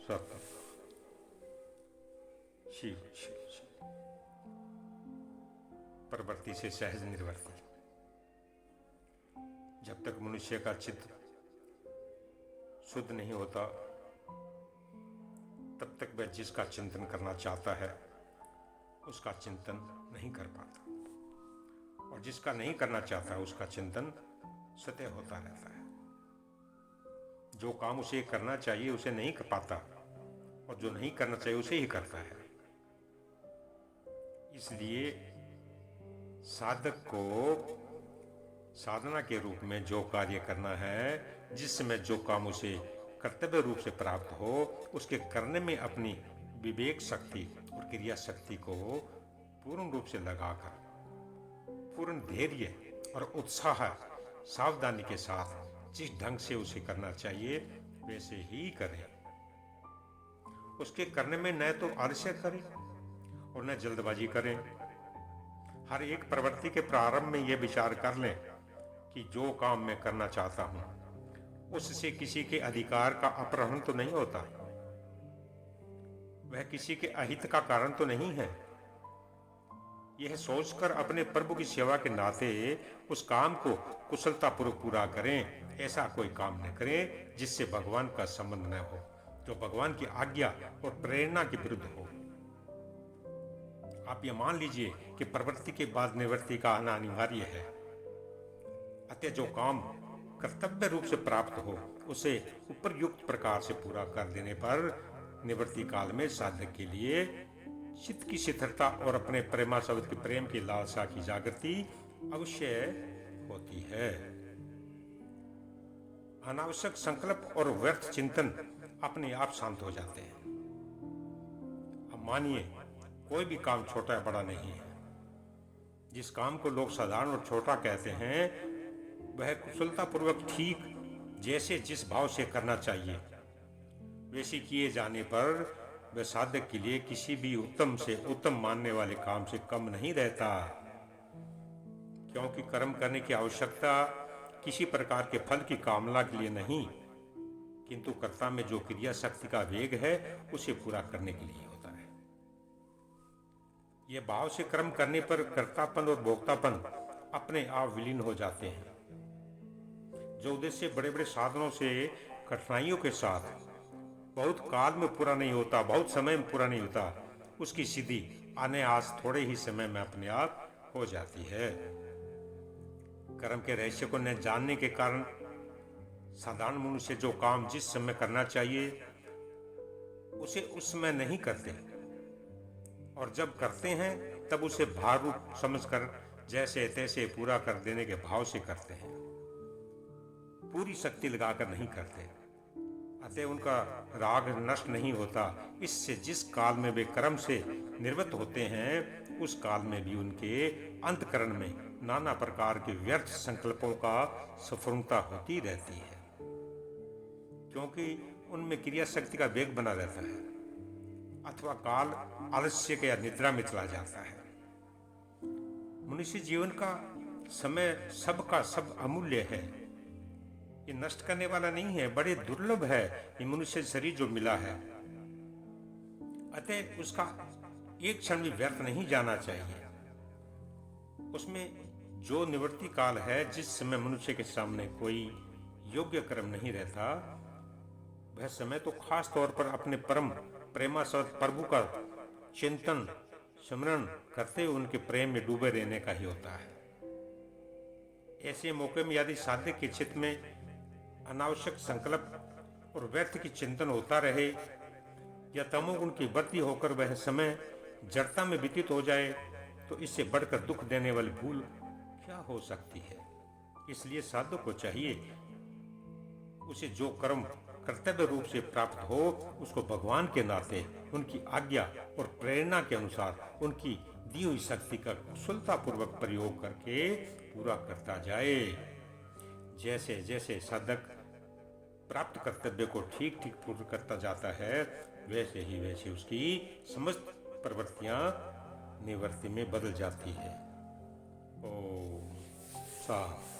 सत्य, शील, शील, शील, प्रवृत्ति से सहज निर्वृत्ति। जब तक मनुष्य का चित्त शुद्ध नहीं होता, तब तक वह जिसका चिंतन करना चाहता है उसका चिंतन नहीं कर पाता, और जिसका नहीं करना चाहता उसका चिंतन सतह होता रहता है। जो काम उसे करना चाहिए उसे नहीं कर पाता, और जो नहीं करना चाहिए उसे ही करता है। इसलिए साधक को साधना के रूप में जो कार्य करना है, जिस समय जो काम उसे कर्तव्य रूप से प्राप्त हो, उसके करने में अपनी विवेक शक्ति और क्रिया शक्ति को पूर्ण रूप से लगाकर पूर्ण धैर्य और उत्साह सावधानी के साथ जिस ढंग से उसे करना चाहिए वैसे ही करें। उसके करने में न तो आलस्य करें और न जल्दबाजी करें। हर एक प्रवृत्ति के प्रारंभ में यह विचार कर लें कि जो काम मैं करना चाहता हूं उससे किसी के अधिकार का अपहरण तो नहीं होता, वह किसी के अहित का कारण तो नहीं है। यह सोचकर अपने प्रभु की सेवा के नाते उस काम को कुशलतापूर्वक पूरा करें। ऐसा कोई काम न करें जिससे भगवान का संबंध न हो, जो भगवान की आज्ञा और प्रेरणा के विरुद्ध हो। आप ये मान लीजिए कि प्रवृत्ति के बाद निवृत्ति का आना अनिवार्य है। अतः जो काम कर्तव्य रूप से प्राप्त हो उसे उपयुक्त प्रकार से पूरा कर देने पर निवृत्ति काल में साधक के लिए चित्त की स्थिरता और अपने प्रेमास्पद के प्रेम की लालसा की जागृति अवश्य होती है। अनावश्यक संकल्प और व्यर्थ चिंतन अपने आप शांत हो जाते हैं। अब मानिए कोई भी काम छोटा या बड़ा नहीं है। जिस काम को लोग साधारण और छोटा कहते हैं वह कुशलतापूर्वक ठीक जैसे जिस भाव से करना चाहिए वैसे किए जाने पर वह साधक के लिए किसी भी उत्तम से उत्तम मानने वाले काम से कम नहीं रहता। क्योंकि कर्म करने की आवश्यकता किसी प्रकार के फल की कामना के लिए नहीं, किंतु कर्ता में जो क्रिया शक्ति का वेग है उसे पूरा करने के लिए होता है। यह भाव से कर्म करने पर कर्तापन और भोक्तापन अपने आप विलीन हो जाते हैं। जो उद्देश्य बड़े बड़े साधनों से कठिनाइयों के साथ बहुत काल में पूरा नहीं होता, बहुत समय में पूरा नहीं होता, उसकी सिद्धि आने आज थोड़े ही समय में अपने आप हो जाती है। कर्म के रहस्य को न जानने के कारण साधारण मनुष्य जो काम जिस समय करना चाहिए उसे उस समय नहीं करते, और जब करते हैं तब उसे भार रूप समझकर जैसे तैसे पूरा कर देने के भाव से करते हैं, पूरी शक्ति लगाकर नहीं करते। अतः उनका राग नष्ट नहीं होता। इससे जिस काल में वे कर्म से निवृत्त होते हैं उस काल में भी उनके अंतःकरण में नाना प्रकार के व्यर्थ संकल्पों का स्फुरता होती रहती है, क्योंकि उनमें क्रिया शक्ति का वेग बना रहता है, अथवा काल आलस्य या निद्रा में चला जाता है। मनुष्य जीवन का समय सबका सब अमूल्य है, ये नष्ट करने वाला नहीं है, बड़े दुर्लभ है ये मनुष्य शरीर जो मिला है। अतः उसका एक क्षण भी व्यर्थ नहीं जाना चाहिए। उसमें जो निवृत्ति काल है, जिस समय मनुष्य के सामने कोई योग्य कर्म नहीं रहता, वह समय तो खास तौर पर अपने परम प्रेमास्पद प्रभु का चिंतन स्मरण करते हुए उनके प्रेम में डूबे रहने का ही होता है। ऐसे मौके में यदि साधक के चित्त में अनावश्यक संकल्प और व्यर्थ की चिंतन होता रहे या तमोगुण की वृद्धि होकर वह समय जड़ता में व्यतीत हो जाए तो इससे बढ़कर दुख देने वाली भूल क्या हो सकती है। इसलिए साधक को चाहिए उसे जो कर्म कर्तव्य रूप से प्राप्त हो उसको भगवान के नाते उनकी आज्ञा और प्रेरणा के अनुसार उनकी दी हुई शक्ति का कुशलतापूर्वक प्रयोग करके पूरा करता जाए। जैसे जैसे साधक प्राप्त कर्तव्य को ठीक ठीक पूर्ण करता जाता है वैसे ही वैसे उसकी समस्त प्रवृत्तियां निवृत्ति में बदल जाती है। ओम शांति।